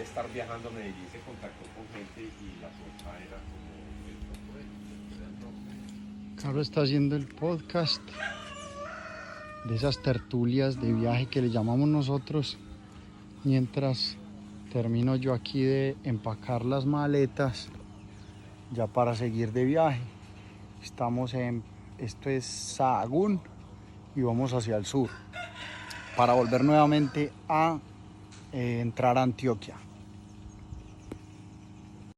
estar viajando a Medellín se contactó con gente y la ruta era como el tronco de Caro está haciendo el podcast de esas tertulias de viaje que le llamamos nosotros, mientras termino yo aquí de empacar las maletas ya para seguir de viaje. Esto es Sahagún y vamos hacia el sur para volver nuevamente a entrar a Antioquia.